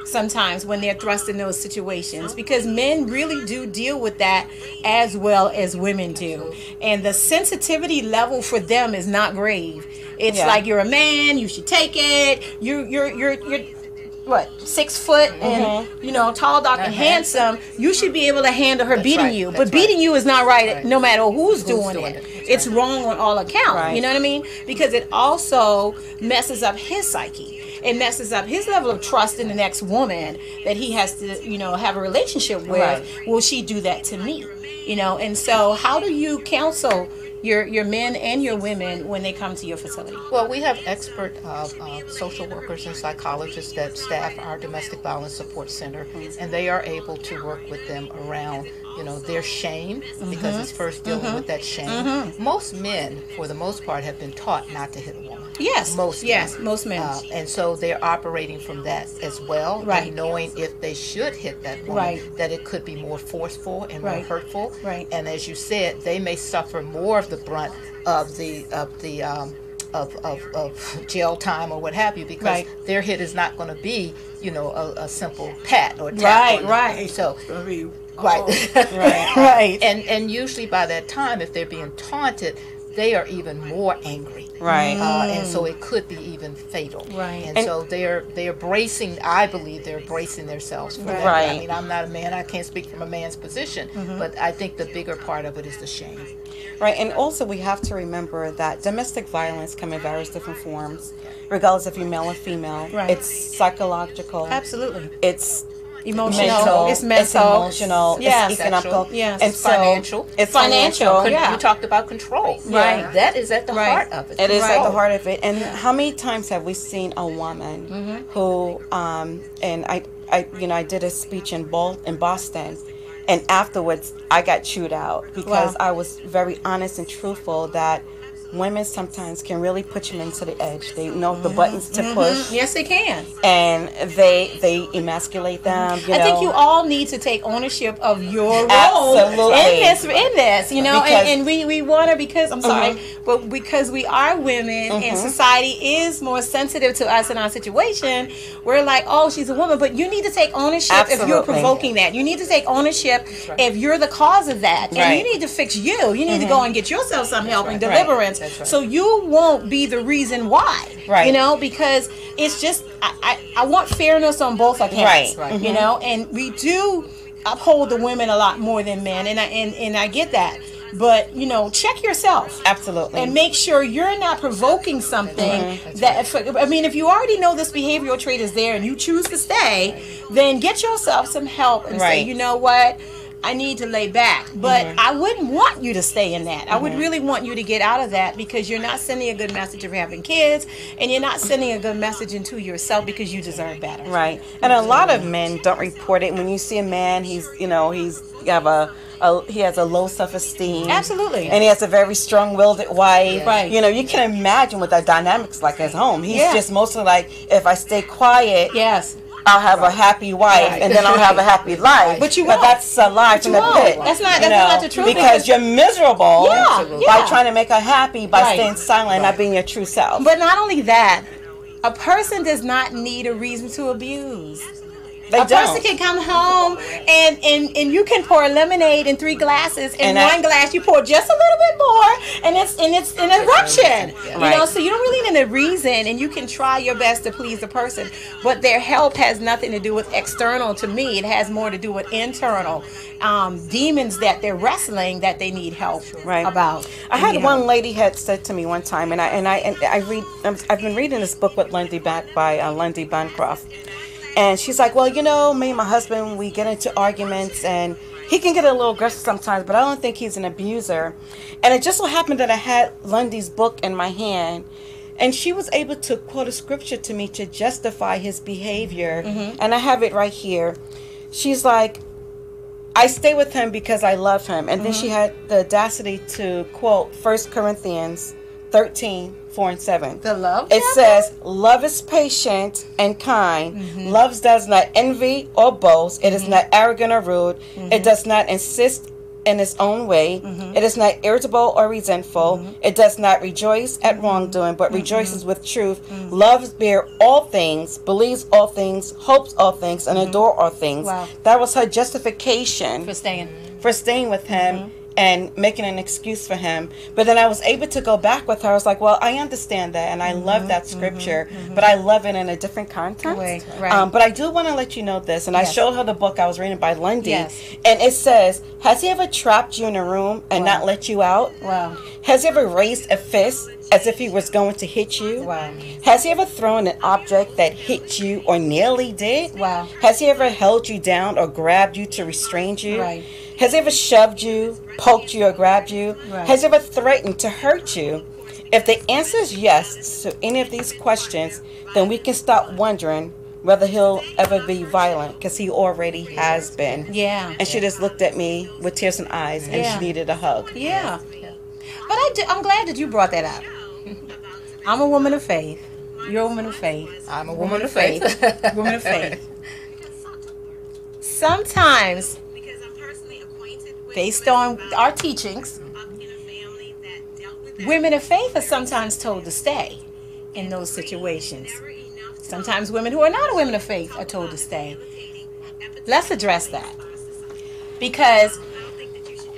sometimes when they're thrust in those situations, because men really do deal with that as well as women do, and the sensitivity level for them is not grave. It's like, you're a man, you should take it. You're what, 6 foot and you know, tall, dark, and handsome. You should be able to handle her beating you. But beating you is not right, no matter who's doing it. It's wrong on all accounts. You know what I mean? Because it also messes up his psyche. It messes up his level of trust in the next woman that he has to, you know, have a relationship with. Will she do that to me? You know, and so how do you counsel your men and your women when they come to your facility? Well, we have expert social workers and psychologists that staff our domestic violence support center, and they are able to work with them around, you know, their shame, because it's first dealing with that shame. Most men, for the most part, have been taught not to hit a woman. Yes, most men. And so they're operating from that as well, and knowing if they should hit that woman, that it could be more forceful and more hurtful. And as you said, they may suffer more of the brunt of jail time or what have you, because their hit is not going to be, you know, a simple pat or tap. So. And usually by that time, if they're being taunted, they are even more angry, and so it could be even fatal, and so they're bracing. I believe they're bracing themselves for that. I mean, I'm not a man; I can't speak from a man's position, but I think the bigger part of it is the shame. And also we have to remember that domestic violence can in various different forms, regardless if you're male or female. It's psychological. Absolutely. It's emotional, it's mental, it's emotional, it's economical, and it's financial. It's financial. You talked about control. That is at the heart of it. It is at the heart of it. And how many times have we seen a woman who, and I did a speech in Boston, and afterwards I got chewed out because I was very honest and truthful that women sometimes can really put you into the edge. They know the buttons to push. Yes, they can. And they emasculate them. I think you all need to take ownership of your role in this. You know, and we want to, because I'm sorry, but because we are women and society is more sensitive to us in our situation, we're like, oh, she's a woman, but you need to take ownership if you're provoking that. You need to take ownership if you're the cause of that, and you need to fix you. You need to go and get yourself some help and deliverance. So you won't be the reason why, you know, because it's just, I want fairness on both accounts, you know, and we do uphold the women a lot more than men, and I get that. But, you know, check yourself. Absolutely. And make sure you're not provoking something I mean, if you already know this behavioral trait is there and you choose to stay, then get yourself some help and say, you know what? I need to lay back. But I wouldn't want you to stay in that. I would really want you to get out of that, because you're not sending a good message of having kids, and you're not sending a good message into yourself, because you deserve better. And a lot of men don't report it. When you see a man, he has a low self-esteem. Absolutely. And he has a very strong-willed wife. You know, you can imagine what that dynamic's like at home. He's just mostly like, if I stay quiet, I'll have a happy wife, and then I'll have a happy life. But that's a lie from the pit. That's not the truth. Because you're miserable by trying to make her happy by staying silent and not being your true self. But not only that, a person does not need a reason to abuse. A person can come home and you can pour lemonade in 3 glasses, and one glass you pour just a little bit more, and it's an eruption. You know, so you don't really need a reason, and you can try your best to please the person, but their help has nothing to do with external. To me, it has more to do with internal demons that they're wrestling, that they need help about. I had one lady had said to me one time, and I've been reading this book with by Lundy Bancroft. And she's like, well, you know, me and my husband, we get into arguments, and he can get a little aggressive sometimes, but I don't think he's an abuser. And it just so happened that I had Lundy's book in my hand, And she was able to quote a scripture to me to justify his behavior. And I have it right here. She's like, I stay with him because I love him. And then she had the audacity to quote 1 Corinthians 13:4-7. The love It chapter? says, love is patient and kind. Love does not envy or boast. It is not arrogant or rude. It does not insist in its own way. It is not irritable or resentful. It does not rejoice at wrongdoing, but rejoices with truth. Love bears all things, believes all things, hopes all things, and adore all things. Wow. That was her justification For staying. for staying with him and making an excuse for him. But then I was able to go back with her. I was like, well, I understand that, and I love that scripture, but I love it in a different context. Right. But I do want to let you know this, and I showed her the book I was reading by Lundy, Yes. and it says, has he ever trapped you in a room and not let you out? Wow. Has he ever raised a fist as if he was going to hit you? Wow. Has he ever thrown an object that hit you or nearly did? Wow. Has he ever held you down or grabbed you to restrain you? Right. Has he ever shoved you, poked you, or grabbed you? Right. Has he ever threatened to hurt you? If the answer is yes to any of these questions, then we can stop wondering whether he'll ever be violent, because he already has been. Yeah. And she just looked at me with tears in eyes, and she needed a hug. Yeah. But I'm glad that you brought that up. I'm a woman of faith. You're a woman of faith. I'm a woman of faith. Woman of faith. Sometimes, based on our teachings, women of faith are sometimes told to stay in those situations. Sometimes women who are not women of faith are told to stay. Let's address that. Because,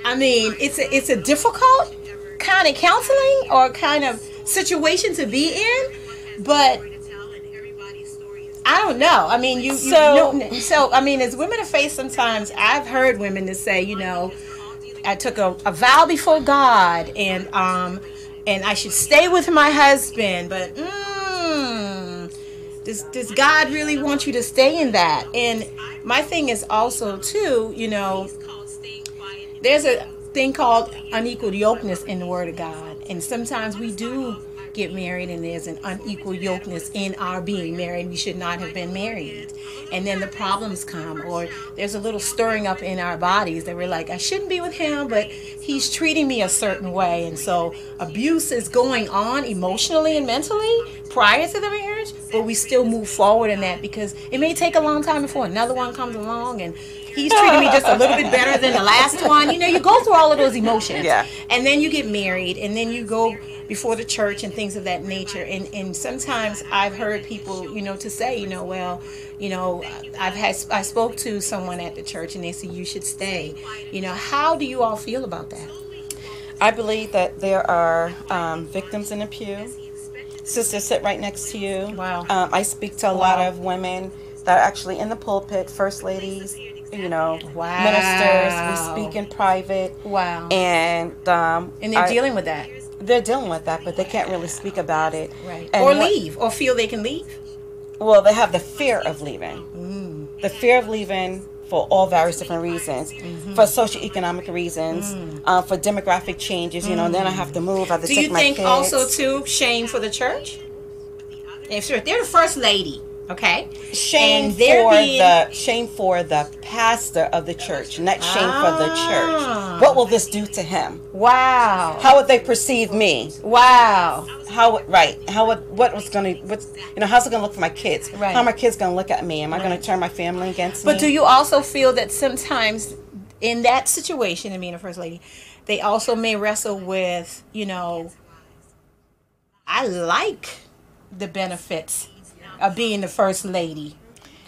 I mean, it's a difficult kind of counseling or kind of situation to be in, but I don't know. I mean, so I mean, as women of faith, sometimes I've heard women that say, you know, I took a vow before God, and I should stay with my husband, but does God really want you to stay in that? And my thing is also too, you know, there's a thing called unequal yokeness in the Word of God, and sometimes we do get married and there's an unequal yokeness in our being married. We should not have been married, and then the problems come, or there's a little stirring up in our bodies that we're like, I shouldn't be with him, but he's treating me a certain way, and so abuse is going on emotionally and mentally prior to the marriage, but we still move forward in that because it may take a long time before another one comes along and he's treating me just a little bit better than the last one. You know, you go through all of those emotions. Yeah. And then you get married, and then you go before the church and things of that nature. And sometimes I've heard people, you know, to say, you know, well, you know, I spoke to someone at the church and they said, you should stay. You know, how do you all feel about that? I believe that there are victims in the pew. Sisters sit right next to you. Wow. I speak to a lot of women that are actually in the pulpit, first ladies, you know, ministers. We speak in private. Wow. And they're dealing with that. They're dealing with that, but they can't really speak about it. Right. Or leave, or feel they can leave. Well, they have the fear of leaving. The fear of leaving for all various different reasons. For socioeconomic reasons, for demographic changes, you know, and then I have to move. I have to take my kids. Do you think also, too, shame for the church? If they're the first lady, okay? Shame for the pastor of the church, not shame for the church. What will this do to him? Wow. How would they perceive me? Wow. How's it gonna look for my kids? Right. How are my kids gonna look at me? Am I gonna turn my family against me? But do you also feel that sometimes in that situation, and being a first lady, they also may wrestle with, you know, I like the benefits of being the first lady.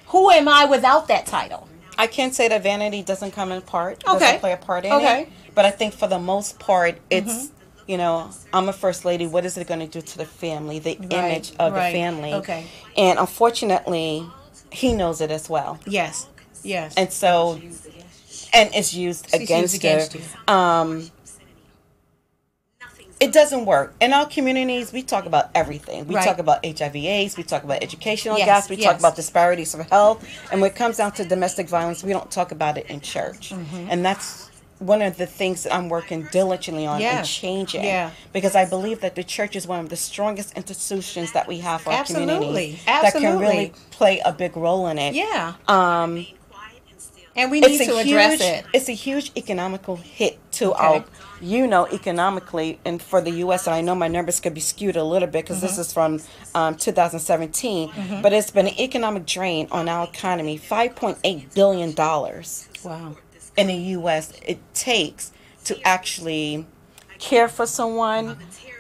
Who am I without that title? I can't say that vanity doesn't come in part. Okay. Doesn't play a part in it. But I think for the most part, it's, you know, I'm a first lady. What is it going to do to the family, the image of the family? Okay. And unfortunately, he knows it as well. Yes. Yes. And so, and it's used against her. It doesn't work. In our communities, we talk about everything. We talk about HIV/AIDS. We talk about educational gaps. We talk about disparities of health. And when it comes down to domestic violence, we don't talk about it in church. And that's one of the things that I'm working diligently on and changing. Yeah. Because I believe that the church is one of the strongest institutions that we have for our community. Absolutely. That can really play a big role in it. Yeah. And we need to address it. It's a huge economical hit to our, economically, and for the U.S., and I know my numbers could be skewed a little bit because this is from 2017, but it's been an economic drain on our economy, $5.8 billion. Wow. In the U.S. it takes to actually care for someone,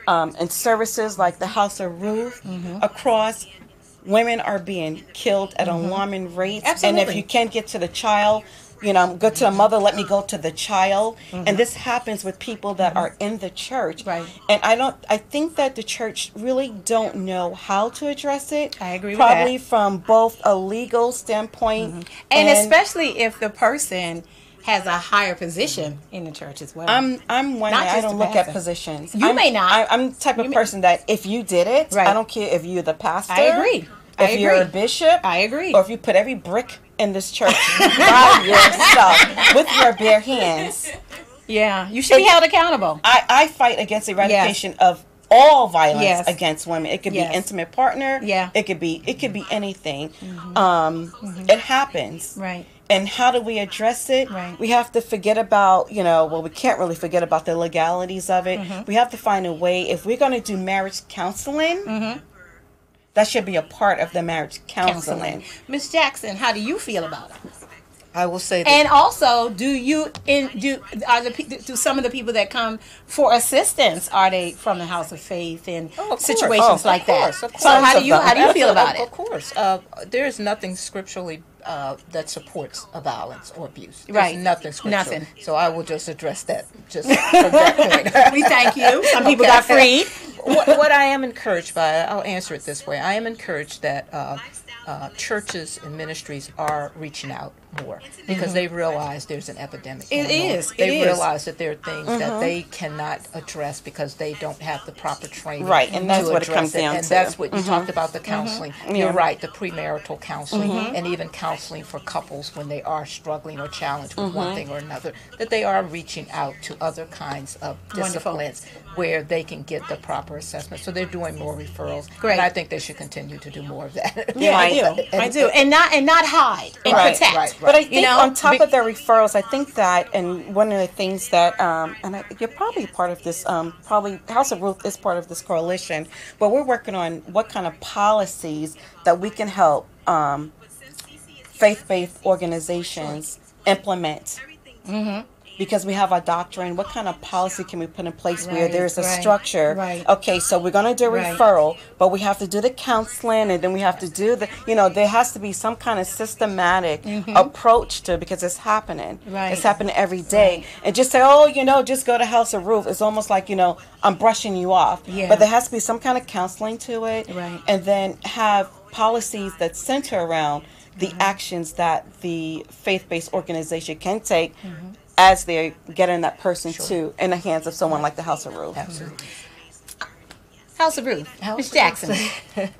and services like the House of Ruth across. Women are being killed at alarming rates. Absolutely. And if you can't get to the child, go to the mother, let me go to the child. And this happens with people that are in the church. Right. And I think that the church really don't know how to address it. I agree with that. Probably from both a legal standpoint. And especially if the person has a higher position in the church as well. I'm one Not that I just don't the look at pastor. positions. You may not. I'm the type of person that if you did it, Right. I don't care if you're the pastor. I agree. If you're a bishop. I agree. Or if you put every brick in this church by yourself with your bare hands. Yeah. You should be held accountable. I fight against the eradication of all violence against women. It could be intimate partner. Yeah. It could be anything. It happens. Right. And how do we address it? Right. We have to forget about, we can't really forget about the legalities of it. We have to find a way, if we're going to do marriage counseling, that should be a part of the marriage counseling. Miss Jackson, how do you feel about it? I will say that. And also, do some of the people that come for assistance, are they from the House of Faith and situations like that? Of course. So how do you feel about it? Of course. There is nothing scripturally that supports violence or abuse. There's Right. nothing scriptural. Nothing. So I will just address that just from that point. We thank you. Some people got freed. What I am encouraged by, I'll answer it this way. I am encouraged that churches and ministries are reaching out more because they realize there's an epidemic going on. They realize that there are things that they cannot address because they don't have the proper training. Right, and that's to what it comes address down And to. that's what you talked about, the counseling. You're right, the premarital counseling and even counseling for couples when they are struggling or challenged with one thing or another, that they are reaching out to other kinds of disciplines where they can get the proper assessment. So they're doing more referrals. Great. And I think they should continue to do more of that. Yeah, I do. And not hide and protect. Right. But I think on top of the referrals, I think that, and one of the things that, you're probably part of this, probably House of Ruth is part of this coalition, but we're working on what kind of policies that we can help faith-based organizations implement. Because we have our doctrine, what kind of policy can we put in place where there's a structure? Right. Okay, so we're going to do referral, but we have to do the counseling, and then we have to do there has to be some kind of systematic approach to it because it's happening. Right. It's happening every day. And just say, just go to House of Ruth. It's almost like, I'm brushing you off. Yeah. But there has to be some kind of counseling to it. Right. And then have policies that center around the actions that the faith-based organization can take as they're getting that person in the hands of someone like the House of Ruth. Absolutely. House of Ruth. Miss Jackson.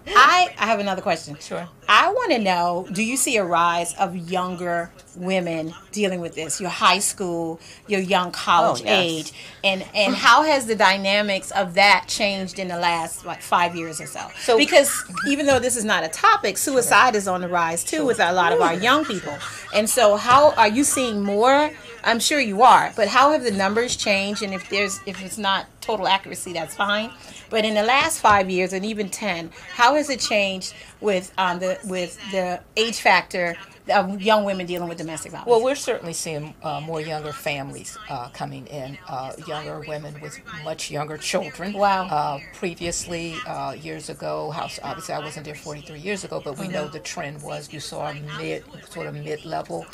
I have another question. Sure. I want to know, do you see a rise of younger women dealing with this? Your high school, your young college age, and how has the dynamics of that changed in the last 5 years or so? Because even though this is not a topic, suicide is on the rise too with a lot of our young people. And so how are you seeing more? I'm sure you are, but how have the numbers changed? And if it's not total accuracy, that's fine. But in the last 5 years and even 10, how has it changed with the age factor of young women dealing with domestic violence? Well, we're certainly seeing more younger families coming in, younger women with much younger children. Wow. Previously, years ago, obviously I wasn't there 43 years ago, but we know the trend was you saw mid-level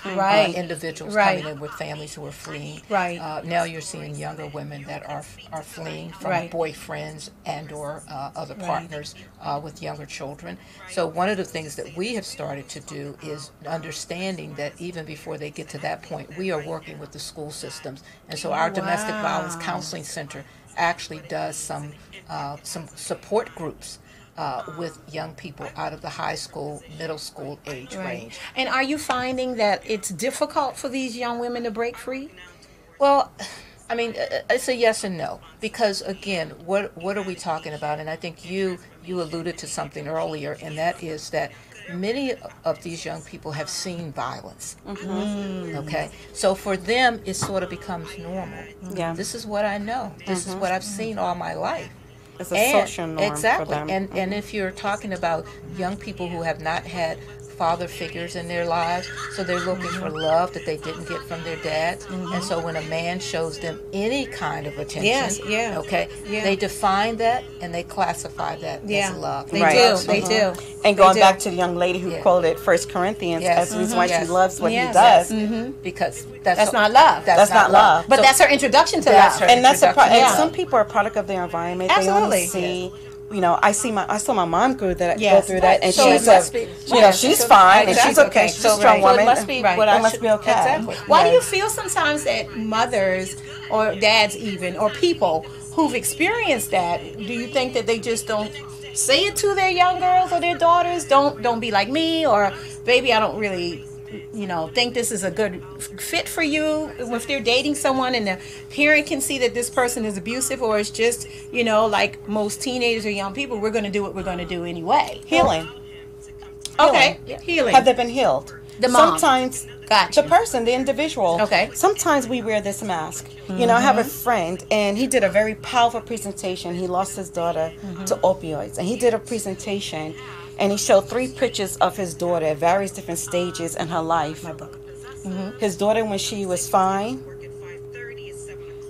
individuals coming in with families who were fleeing. Right. Now you're seeing younger women that are fleeing from boyfriends and or other partners with younger children. So one of the things that we have started to do is understanding that even before they get to that point, we are working with the school systems. And so our Domestic Violence Counseling Center actually does some support groups with young people out of the high school, middle school age range. And are you finding that it's difficult for these young women to break free? Well, I mean, it's a yes and no, because again, what are we talking about? And I think you alluded to something earlier, and that is that many of these young people have seen violence. Okay, so for them, it sort of becomes normal. Yeah, this is what I know. This is what I've seen all my life. It's a social norm exactly. for them. And if you're talking about young people who have not had father figures in their lives, so they're looking for love that they didn't get from their dads, and so when a man shows them any kind of attention, they define that and they classify that as love. They do. And going back to the young lady who quoted 1 Corinthians as the reason why she loves what he does, because that's not love. That's not love. But so, that's her introduction to love. And that's and some people are a product of their environment. Absolutely. They only see. You know, I saw my mom go through that, and so she's fine and she's okay. She's a strong woman. So it must be it must be okay. Exactly. Why do you feel sometimes that mothers or dads even or people who've experienced that, do you think that they just don't say it to their young girls or their daughters? Don't be like me, or baby, I don't really think this is a good fit for you. If they're dating someone and the parent can see that this person is abusive, or it's just, like most teenagers or young people, we're going to do what we're going to do anyway. Healing. Okay. Healing. Have they been healed? The mom. Sometimes Gotcha. the person, the individual. Okay. Sometimes we wear this mask. I have a friend, and he did a very powerful presentation. He lost his daughter to opioids, and he did a presentation. And he showed 3 pictures of his daughter at various different stages in her life. My book. His daughter when she was fine.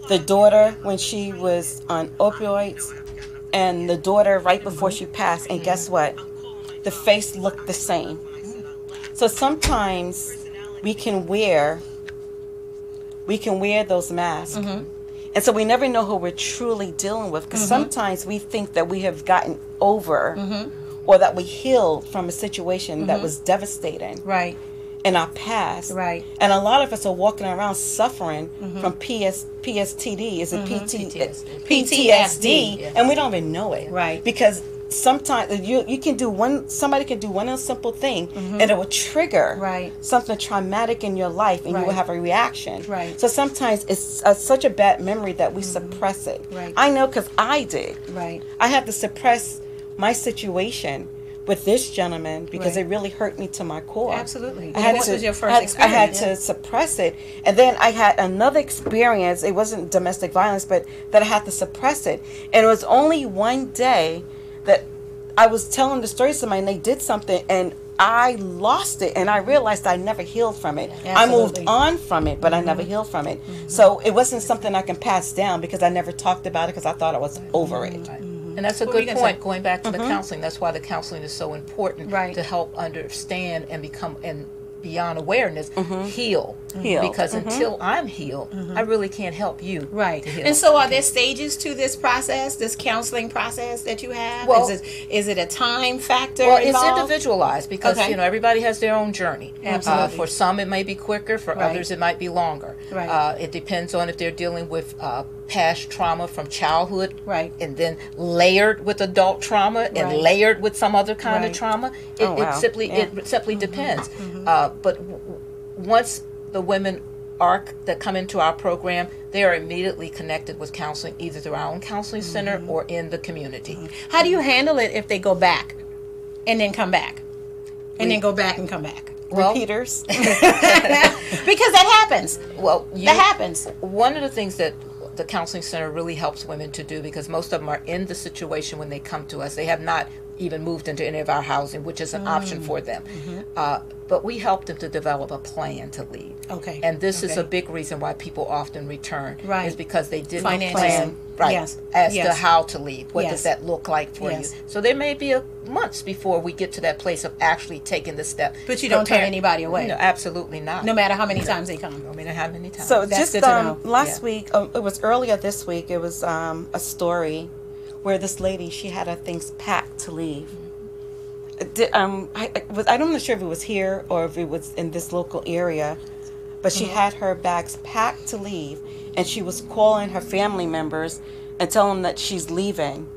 The daughter when she was on opioids. And the daughter right before she passed. And guess what? The face looked the same. So sometimes we can wear those masks. And so we never know who we're truly dealing with. Because sometimes we think that we have gotten over or that we healed from a situation that was devastating in our past. And a lot of us are walking around suffering from PTSD. Is it PTSD? And we don't even know it. Because sometimes you can do somebody can do one simple thing and it will trigger something traumatic in your life, and you will have a reaction. So sometimes it's such a bad memory that we suppress it. I know, because I did. I had to suppress my situation with this gentleman because it really hurt me to my core. Absolutely. This was your first experience. I had to suppress it. And then I had another experience. It wasn't domestic violence, but that I had to suppress it. And it was only one day that I was telling the story to somebody, and they did something, and I lost it, and I realized I never healed from it. Absolutely. I moved on from it, but I never healed from it. So it wasn't something I can pass down because I never talked about it because I thought I was over it. And that's a good point, going back to the counseling. That's why the counseling is so important, to help understand and become, and beyond awareness, heal. Because until I'm healed, I really can't help you. To heal. And so are there stages to this process, this counseling process that you have? Well, is it a time factor Well, involved? it's individualized because, everybody has their own journey. Absolutely. For some, it may be quicker. For others, it might be longer. It depends on if they're dealing with past trauma from childhood, and then layered with adult trauma and layered with some other kind of trauma. It simply depends. But once the women that come into our program, they are immediately connected with counseling, either through our own counseling center or in the community. How do you handle it if they go back and then come back and then go back and come back? Repeaters. Because that happens. That happens. One of the things that the counseling center really helps women to do, because most of them are in the situation when they come to us, they have not even moved into any of our housing, which is an option for them. But we help them to develop a plan to leave. And this is a big reason why people often return. Is because they didn't plan as to how to leave. What does that look like for you? So there may be months before we get to that place of actually taking the step. But you don't turn anybody away. No, absolutely not. No matter how many times they come. No matter how many times. So that's just last week, it was earlier this week, it was a story where this lady, she had her things packed to leave. I'm not sure if it was here or if it was in this local area, but she had her bags packed to leave, and she was calling her family members and telling them that she's leaving.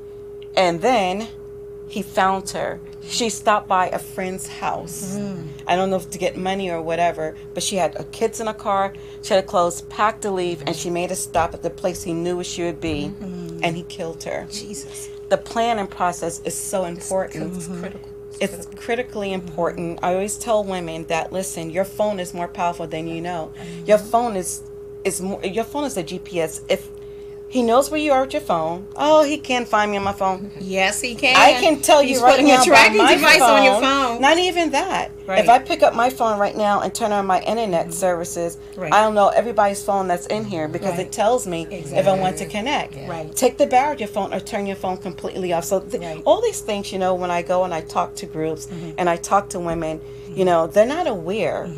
And then he found her. She stopped by a friend's house. I don't know if to get money or whatever, but she had her kids in a car. She had her clothes packed to leave, and she made a stop at the place he knew she would be, and he killed her. Jesus. The planning process is so important. It's critical. It's critically important. I always tell women that, listen, your phone is more powerful than you know. Your phone is your phone is a GPS. If he knows where you are with your phone, oh, he can find me on my phone. Yes, he can. I can tell you right now by my phone, on your phone. Not even that. Right. If I pick up my phone right now and turn on my internet services, Right. I don't know everybody's phone that's in here because it tells me if I want to connect. Right. Take the battery of your phone or turn your phone completely off. So all these things, you know, when I go and I talk to groups and I talk to women, you know, they're not aware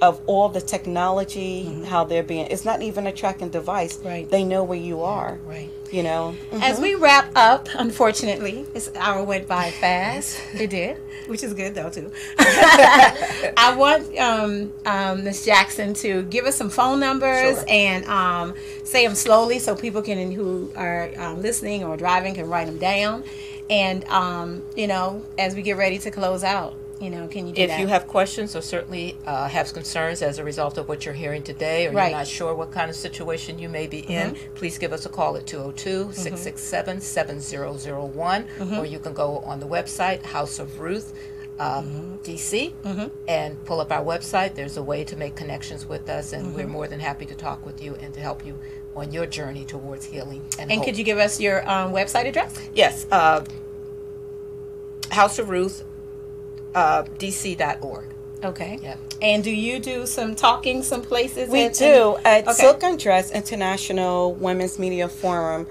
of all the technology, how they're being. It's not even a tracking device. Right. They know where you are. Right. You know. As we wrap up, unfortunately, this hour went by fast. It did, which is good though too. I want Ms. Jackson to give us some phone numbers and say them slowly so people can who are listening or driving can write them down. And you know, as we get ready to close out, you know, can you do that? If you have questions or certainly have concerns as a result of what you're hearing today, or you're not sure what kind of situation you may be in, please give us a call at 202-667-7001, or you can go on the website, House of Ruth, DC, and pull up our website. There's a way to make connections with us, and we're more than happy to talk with you and to help you on your journey towards healing and hope. Could you give us your website address? Yes, House of Ruth, DC.org. Okay. Yeah. And do you do some talking some places? We do at Silk Undress International Women's Media Forum.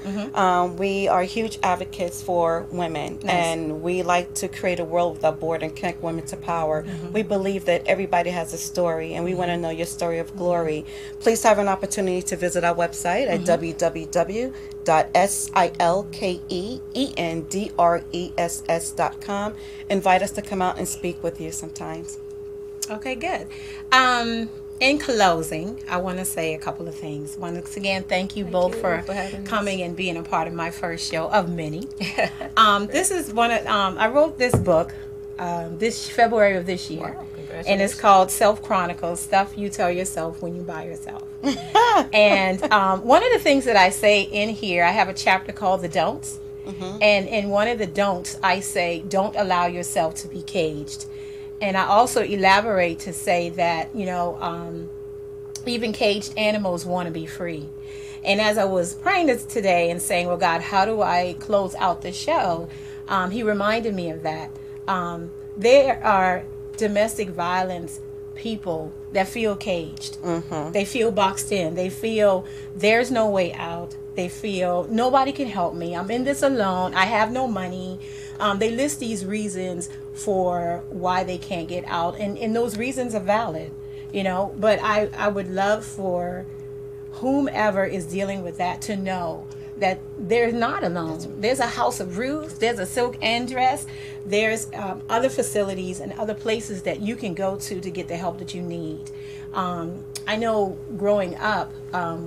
We are huge advocates for women, and we like to create a world without border and connect women to power. We believe that everybody has a story, and we want to know your story of glory. Please have an opportunity to visit our website at www.silkendress.com. Invite us to come out and speak with you sometimes. Okay, good. In closing, I want to say a couple of things. Once again, thank you both for coming and being a part of my first show of many. This is one of I wrote this book this February of this year. Wow, and it's called Self Chronicles: Stuff You Tell Yourself When You By Yourself. And one of the things that I say in here, I have a chapter called The Don'ts. And in one of the don'ts, I say, don't allow yourself to be caged. And I also elaborate to say that, you know, even caged animals want to be free. And as I was praying this today and saying, well, God, how do I close out the show? He reminded me of that. There are domestic violence people that feel caged. They feel boxed in. They feel there's no way out. They feel nobody can help me. I'm in this alone. I have no money. They list these reasons for why they can't get out, and those reasons are valid, you know. But I would love for whomever is dealing with that to know that they're not alone. There's a House of Ruth, there's a Silk Undress, there's other facilities and other places that you can go to get the help that you need. I know growing up,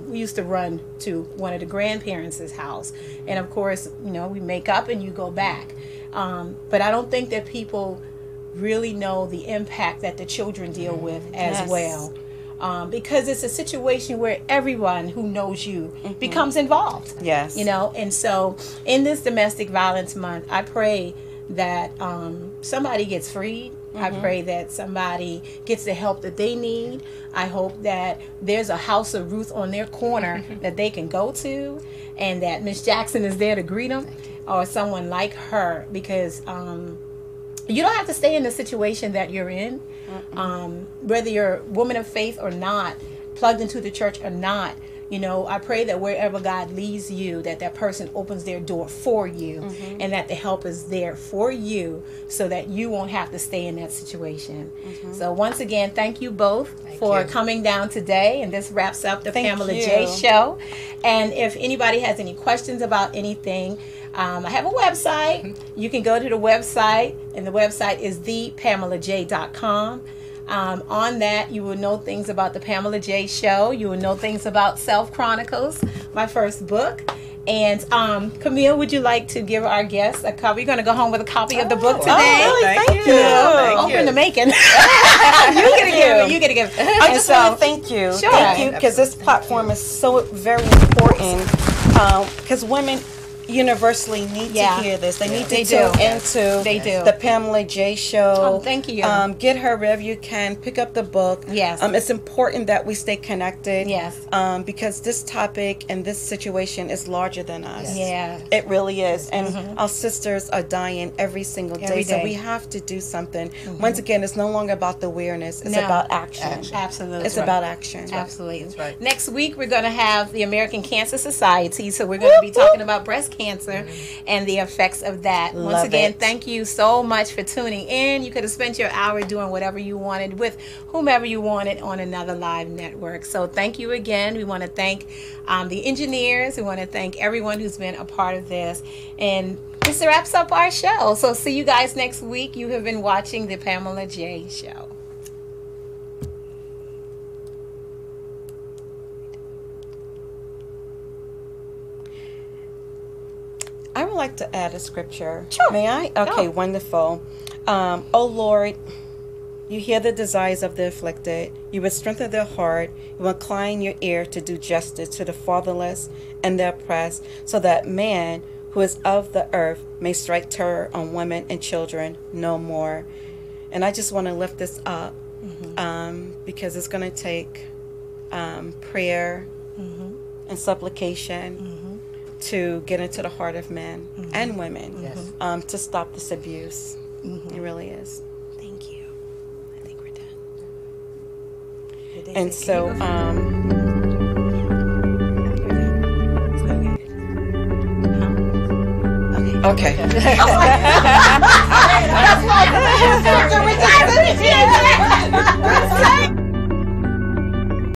we used to run to one of the grandparents' house, and of course, you know, we make up and you go back. But I don't think that people really know the impact that the children deal with as well. Because it's a situation where everyone who knows you becomes involved. Yes. You know, and so in this Domestic Violence Month, I pray that somebody gets freed. I pray that somebody gets the help that they need. I hope that there's a House of Ruth on their corner that they can go to, and that Miss Jackson is there to greet them, or someone like her, because you don't have to stay in the situation that you're in. Whether you're a woman of faith or not, plugged into the church or not, you know, I pray that wherever God leads you, that that person opens their door for you, and that the help is there for you, so that you won't have to stay in that situation. So once again, thank you both for coming down today, and this wraps up the Pamela J Show. And if anybody has any questions about anything, I have a website. You can go to the website, and the website is thePamelaJ.com. On that, you will know things about the Pamela J Show. You will know things about Self Chronicles, my first book. And Camille, would you like to give our guests a copy? You're going to go home with a copy of the book today. Oh, really? Thank you. Open the making. You get to give. I just want to thank you. Sure. Thank you, because this platform is so very important. Because women universally need to hear this. They need to tune into the Pamela J Show. Oh, thank you. Get her wherever you can. Pick up the book. Yes. It's important that we stay connected. Yes. Because this topic and this situation is larger than us. Yeah. It really is. And our sisters are dying every single day. So we have to do something. Once again, it's no longer about the awareness. It's about action. Absolutely. It's about action. Absolutely. That's right. Next week, we're going to have the American Cancer Society. So we're going to be talking about breast cancer and the effects of that. Once again, thank you so much for tuning in. You could have spent your hour doing whatever you wanted with whomever you wanted on another live network. So thank you again. We want to thank the engineers. We want to thank everyone who's been a part of this. And this wraps up our show. So see you guys next week. You have been watching the Pamela J Show. I would like to add a scripture. Sure. May I? Okay, Go. wonderful. Oh Lord, you hear the desires of the afflicted. You would strengthen their heart. You will incline your ear to do justice to the fatherless and the oppressed, so that man who is of the earth may strike terror on women and children no more. And I just want to lift this up because it's going to take prayer and supplication to get into the heart of men and women to stop this abuse. It really is. Thank you. I think we're done. And so, okay. That's why